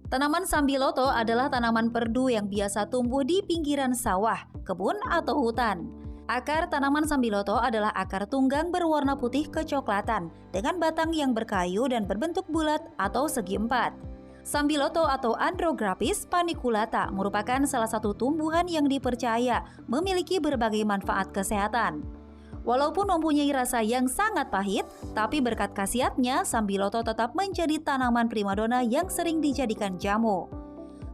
Tanaman sambiloto adalah tanaman perdu yang biasa tumbuh di pinggiran sawah, kebun, atau hutan. Akar tanaman sambiloto adalah akar tunggang berwarna putih kecoklatan dengan batang yang berkayu dan berbentuk bulat atau segi empat. Sambiloto atau Andrographis paniculata merupakan salah satu tumbuhan yang dipercaya memiliki berbagai manfaat kesehatan. Walaupun mempunyai rasa yang sangat pahit, tapi berkat khasiatnya, sambiloto tetap menjadi tanaman primadona yang sering dijadikan jamu.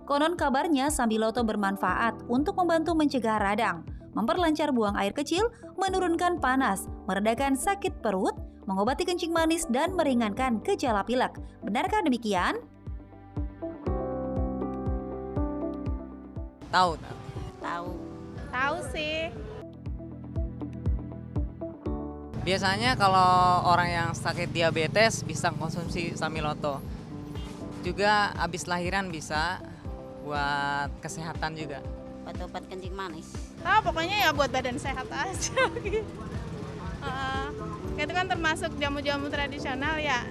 Konon kabarnya sambiloto bermanfaat untuk membantu mencegah radang, memperlancar buang air kecil, menurunkan panas, meredakan sakit perut, mengobati kencing manis, dan meringankan gejala pilek. Benarkah demikian? Tahu. Tahu sih. Biasanya kalau orang yang sakit diabetes bisa konsumsi sambiloto. Juga habis lahiran bisa buat kesehatan juga. Obat-obat kencing manis. Pokoknya ya buat badan sehat aja gitu. Itu kan termasuk jamu-jamu tradisional ya.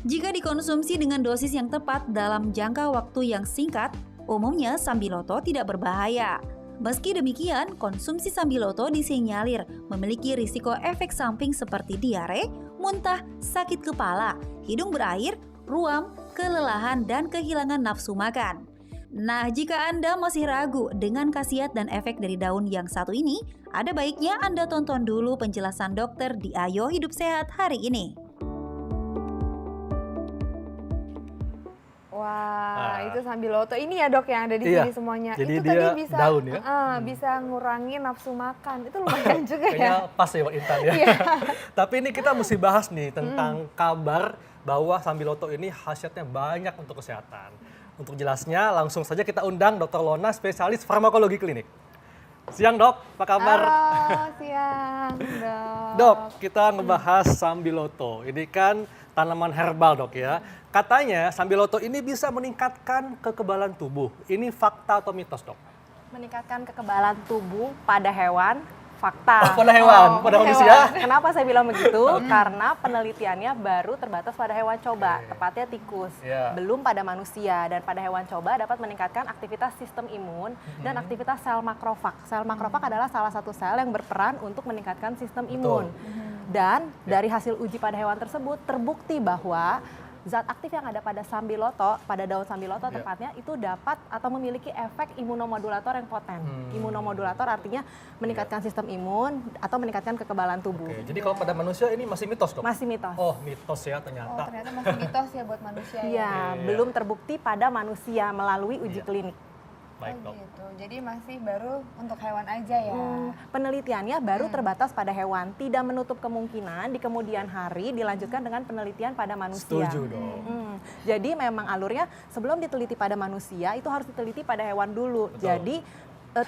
Jika dikonsumsi dengan dosis yang tepat dalam jangka waktu yang singkat, umumnya sambiloto tidak berbahaya. Meski demikian, konsumsi sambiloto disinyalir memiliki risiko efek samping seperti diare, muntah, sakit kepala, hidung berair, ruam, kelelahan, dan kehilangan nafsu makan. Nah, jika Anda masih ragu dengan khasiat dan efek dari daun yang satu ini, ada baiknya Anda tonton dulu penjelasan dokter di Ayo Hidup Sehat hari ini. Wah, itu sambiloto ini ya dok yang ada di sini semuanya. Jadi itu dia tadi bisa daun ya? Bisa ngurangin nafsu makan. Itu lumayan juga ya. Kayaknya pas ya Wak Intan ya. Tapi ini kita mesti bahas nih tentang kabar bahwa sambiloto ini khasiatnya banyak untuk kesehatan. Untuk jelasnya langsung saja kita undang Dr. Lona, spesialis farmakologi klinik. Siang dok, apa kabar? Halo, siang dok. Dok, kita ngebahas sambiloto. Ini kan tanaman herbal dok ya. Katanya sambiloto ini bisa meningkatkan kekebalan tubuh. Ini fakta atau mitos dok? Meningkatkan kekebalan tubuh pada hewan, fakta. Pada hewan, pada manusia? Kenapa saya bilang begitu? Karena penelitiannya baru terbatas pada hewan coba, tepatnya tikus. Belum pada manusia, dan pada hewan coba dapat meningkatkan aktivitas sistem imun dan aktivitas sel makrofag. Sel makrofag adalah salah satu sel yang berperan untuk meningkatkan sistem imun. Dan dari hasil uji pada hewan tersebut terbukti bahwa zat aktif yang ada pada sambiloto, pada daun sambiloto tepatnya, itu dapat atau memiliki efek imunomodulator yang poten. Imunomodulator artinya meningkatkan sistem imun atau meningkatkan kekebalan tubuh. Jadi kalau pada manusia ini masih mitos dok? Masih mitos. Oh mitos ya ternyata. Oh ternyata masih mitos ya buat manusia. Iya. Belum terbukti pada manusia melalui uji klinik. Baik dok. Gitu. Jadi masih baru untuk hewan aja ya. Penelitiannya baru terbatas pada hewan, tidak menutup kemungkinan di kemudian hari dilanjutkan dengan penelitian pada manusia. Setuju dong. Jadi memang alurnya sebelum diteliti pada manusia itu harus diteliti pada hewan dulu. Betul. Jadi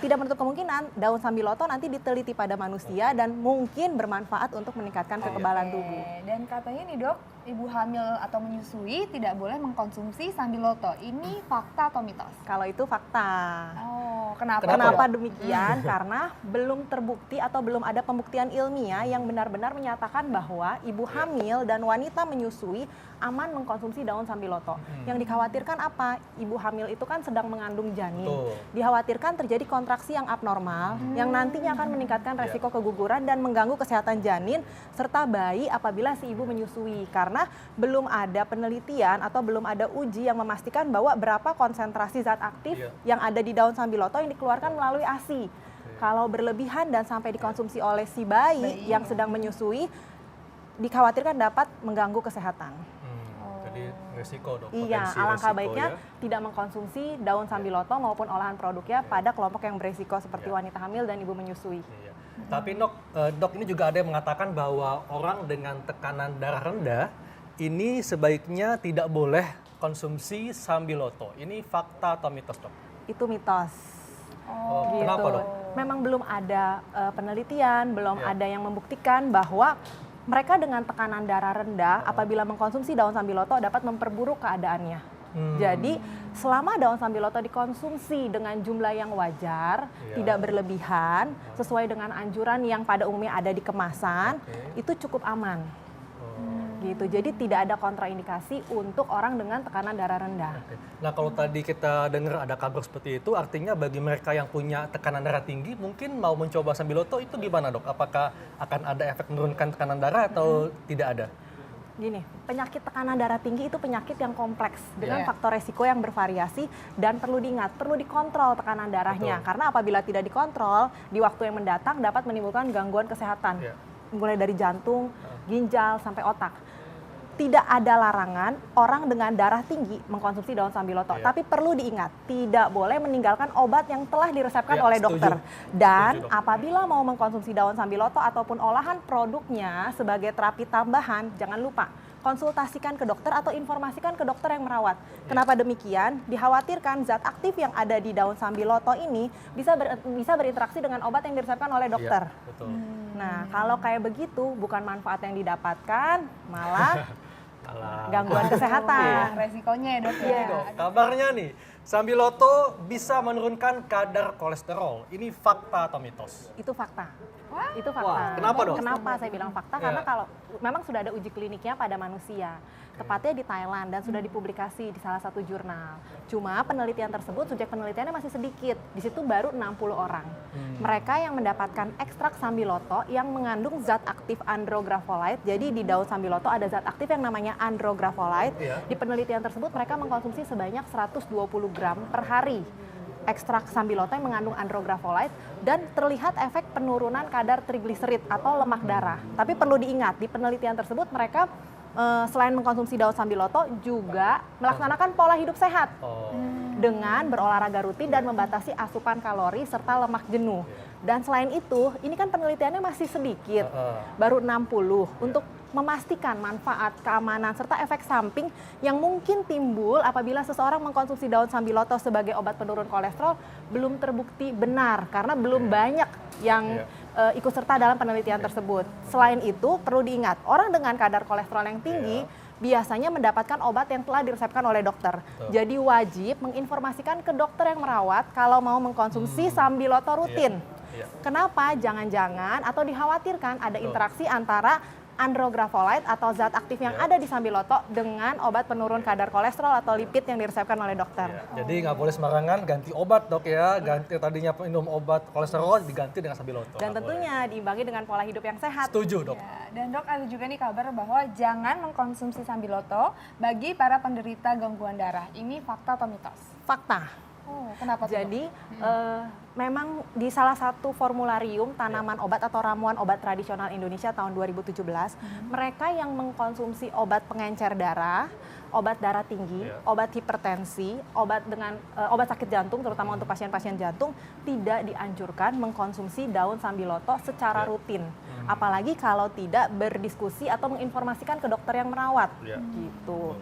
tidak menutup kemungkinan daun sambiloto nanti diteliti pada manusia dan mungkin bermanfaat untuk meningkatkan kekebalan tubuh. Dan katanya nih dok, ibu hamil atau menyusui tidak boleh mengkonsumsi sambiloto. Ini fakta atau mitos? Kalau itu fakta. Oh, kenapa? Kenapa demikian? Karena belum terbukti atau belum ada pembuktian ilmiah yang benar-benar menyatakan bahwa ibu hamil dan wanita menyusui aman mengkonsumsi daun sambiloto. Yang dikhawatirkan apa? Ibu hamil itu kan sedang mengandung janin. Dikhawatirkan terjadi kontraksi yang abnormal yang nantinya akan meningkatkan resiko keguguran dan mengganggu kesehatan janin serta bayi apabila si ibu menyusui. Karena belum ada penelitian atau belum ada uji yang memastikan bahwa berapa konsentrasi zat aktif yang ada di daun sambiloto yang dikeluarkan melalui ASI. Kalau berlebihan dan sampai dikonsumsi oleh si bayi yang sedang menyusui, dikhawatirkan dapat mengganggu kesehatan. Jadi resiko dok. Iya, alangkah baiknya tidak mengkonsumsi daun sambiloto maupun olahan produknya pada kelompok yang beresiko seperti wanita hamil dan ibu menyusui. Tapi dok ini juga ada yang mengatakan bahwa orang dengan tekanan darah rendah ini sebaiknya tidak boleh konsumsi sambiloto. Ini fakta atau mitos dok? Itu mitos. Gitu. Kenapa dok? Memang belum ada penelitian, belum ada yang membuktikan bahwa mereka dengan tekanan darah rendah apabila mengkonsumsi daun sambiloto dapat memperburuk keadaannya. Jadi selama daun sambiloto dikonsumsi dengan jumlah yang wajar, tidak berlebihan, sesuai dengan anjuran yang pada umumnya ada di kemasan, itu cukup aman. Gitu. Jadi tidak ada kontraindikasi untuk orang dengan tekanan darah rendah. Nah kalau tadi kita dengar ada kabar seperti itu, artinya bagi mereka yang punya tekanan darah tinggi, mungkin mau mencoba sambiloto itu gimana dok? Apakah akan ada efek menurunkan tekanan darah atau tidak ada? Gini, penyakit tekanan darah tinggi itu penyakit yang kompleks dengan faktor resiko yang bervariasi dan perlu diingat, perlu dikontrol tekanan darahnya. Karena apabila tidak dikontrol, di waktu yang mendatang dapat menimbulkan gangguan kesehatan. Mulai dari jantung, ginjal, sampai otak. Tidak ada larangan orang dengan darah tinggi mengkonsumsi daun sambiloto. Tapi perlu diingat, tidak boleh meninggalkan obat yang telah diresepkan oleh dokter. Dan apabila mau mengkonsumsi daun sambiloto ataupun olahan produknya sebagai terapi tambahan, jangan lupa konsultasikan ke dokter atau informasikan ke dokter yang merawat. Kenapa demikian? Dikhawatirkan zat aktif yang ada di daun sambiloto ini bisa berinteraksi dengan obat yang diresepkan oleh dokter. Nah, kalau kayak begitu bukan manfaat yang didapatkan, malah gangguan kesehatan. Resikonya ya dok ya. Dok, kabarnya nih, sambiloto bisa menurunkan kadar kolesterol. Ini fakta atau mitos? Itu fakta. Itu fakta. Kenapa dok? Kenapa saya bilang fakta? Karena kalau memang sudah ada uji kliniknya pada manusia. Tepatnya di Thailand dan sudah dipublikasi di salah satu jurnal. Cuma penelitian tersebut, subjek penelitiannya masih sedikit. Di situ baru 60 orang. Mereka yang mendapatkan ekstrak sambiloto yang mengandung zat aktif andrografolite. Jadi di daun sambiloto ada zat aktif yang namanya andrografolite. Di penelitian tersebut mereka mengkonsumsi sebanyak 120 gram per hari ekstrak sambiloto yang mengandung andrografolite dan terlihat efek penurunan kadar trigliserid atau lemak darah. Tapi perlu diingat, di penelitian tersebut mereka selain mengkonsumsi daun sambiloto juga melaksanakan pola hidup sehat dengan berolahraga rutin dan membatasi asupan kalori serta lemak jenuh. Dan selain itu, ini kan penelitiannya masih sedikit, baru 60 untuk memastikan manfaat, keamanan, serta efek samping yang mungkin timbul apabila seseorang mengkonsumsi daun sambiloto sebagai obat penurun kolesterol belum terbukti benar karena belum banyak yang ikut serta dalam penelitian tersebut. Selain itu, perlu diingat, orang dengan kadar kolesterol yang tinggi biasanya mendapatkan obat yang telah diresepkan oleh dokter. Jadi wajib menginformasikan ke dokter yang merawat kalau mau mengkonsumsi sambiloto rutin. Kenapa? Jangan-jangan atau dikhawatirkan ada interaksi antara andrografolite atau zat aktif yang ada di sambiloto dengan obat penurun kadar kolesterol atau lipid yang diresepkan oleh dokter. Jadi nggak boleh sembarangan ganti obat dok ya, ganti tadinya minum obat kolesterol diganti dengan sambiloto. Dan tentunya diimbangi dengan pola hidup yang sehat. Setuju dok. Dan dok ada juga nih kabar bahwa jangan mengkonsumsi sambiloto bagi para penderita gangguan darah. Ini fakta atau mitos? Fakta. Kenapa tuh, Jadi memang di salah satu formularium tanaman obat atau ramuan obat tradisional Indonesia tahun 2017, mereka yang mengkonsumsi obat pengencer darah, obat darah tinggi, obat hipertensi, obat sakit jantung terutama untuk pasien-pasien jantung tidak dianjurkan mengkonsumsi daun sambiloto secara rutin. Apalagi kalau tidak berdiskusi atau menginformasikan ke dokter yang merawat. Gitu.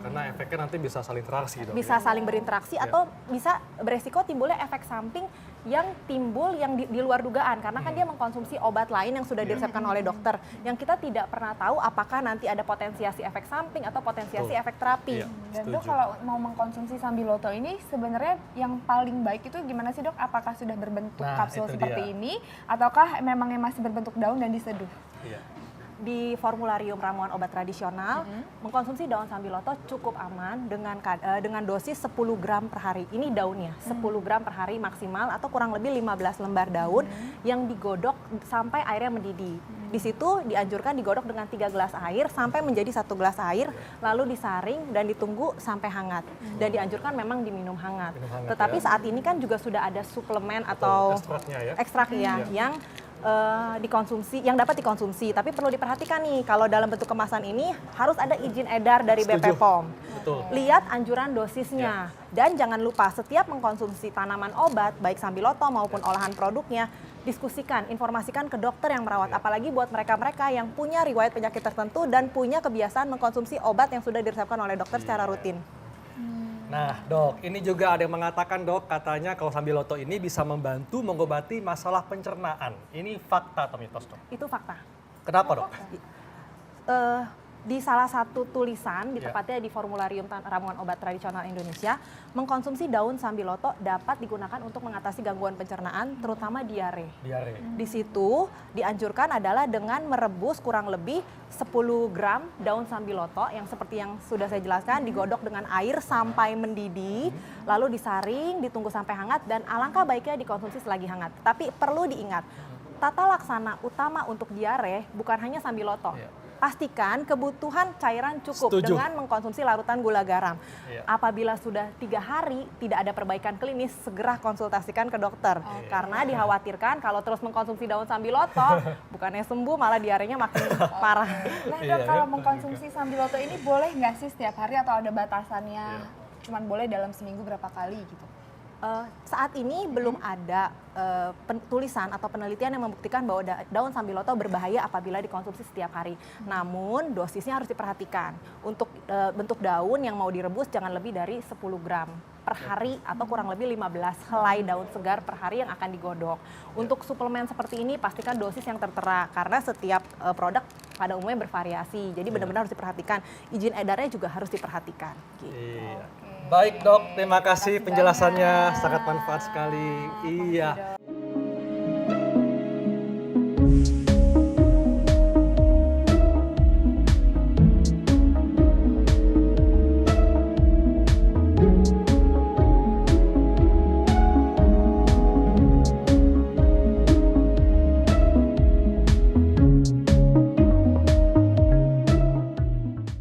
Karena efeknya nanti bisa saling interaksi dok. Bisa saling berinteraksi atau bisa beresiko timbulnya efek samping yang timbul yang di luar dugaan karena kan dia mengkonsumsi obat lain yang sudah diresepkan oleh dokter yang kita tidak pernah tahu apakah nanti ada potensiasi efek samping atau potensiasi efek terapi. Dan dok kalau mau mengkonsumsi sambiloto ini sebenarnya yang paling baik itu gimana sih dok? Apakah sudah berbentuk kapsul seperti ini ataukah memang yang masih berbentuk daun dan diseduh? Di formularium ramuan obat tradisional, mengkonsumsi daun sambiloto cukup aman dengan dosis 10 gram per hari. Ini daunnya, 10 gram per hari maksimal atau kurang lebih 15 lembar daun yang digodok sampai airnya mendidih. Di situ dianjurkan digodok dengan 3 gelas air sampai menjadi 1 gelas air, lalu disaring dan ditunggu sampai hangat. Dan dianjurkan memang diminum hangat. Tetapi saat ini kan juga sudah ada suplemen atau ekstraknya yang dikonsumsi, yang dapat dikonsumsi. Tapi perlu diperhatikan nih, kalau dalam bentuk kemasan ini harus ada izin edar dari BP POM. Lihat anjuran dosisnya. Dan jangan lupa setiap mengkonsumsi tanaman obat, baik sambiloto maupun olahan produknya, diskusikan, informasikan ke dokter yang merawat. Apalagi buat mereka-mereka yang punya riwayat penyakit tertentu dan punya kebiasaan mengkonsumsi obat yang sudah diresepkan oleh dokter secara rutin. Nah dok, ini juga ada yang mengatakan dok, katanya kalau sambiloto ini bisa membantu mengobati masalah pencernaan. Ini fakta atau mitos dok? Itu fakta. Kenapa dok? di salah satu tulisan, tepatnya di formularium ramuan obat tradisional Indonesia, mengkonsumsi daun sambiloto dapat digunakan untuk mengatasi gangguan pencernaan, terutama diare. Di situ dianjurkan adalah dengan merebus kurang lebih 10 gram daun sambiloto yang seperti yang sudah saya jelaskan, digodok dengan air sampai mendidih, lalu disaring, ditunggu sampai hangat, dan alangkah baiknya dikonsumsi selagi hangat. Tapi perlu diingat, tata laksana utama untuk diare bukan hanya sambiloto. Pastikan kebutuhan cairan cukup dengan mengkonsumsi larutan gula garam. Apabila sudah 3 hari tidak ada perbaikan klinis, segera konsultasikan ke dokter. Karena dikhawatirkan kalau terus mengkonsumsi daun sambiloto, bukannya sembuh malah diarenya makin parah. Nah dok, kalau mengkonsumsi sambiloto ini boleh nggak sih setiap hari atau ada batasannya? Cuman boleh dalam seminggu berapa kali gitu? Saat ini belum ada tulisan atau penelitian yang membuktikan bahwa daun sambiloto berbahaya apabila dikonsumsi setiap hari. Namun dosisnya harus diperhatikan. Untuk bentuk daun yang mau direbus jangan lebih dari 10 gram per hari atau kurang lebih 15 helai daun segar per hari yang akan digodok. Untuk suplemen seperti ini pastikan dosis yang tertera karena setiap produk pada umumnya bervariasi. Jadi benar-benar harus diperhatikan. Izin edarnya juga harus diperhatikan. Gitu. Baik dok, terima kasih penjelasannya, sangat manfaat sekali. Iya.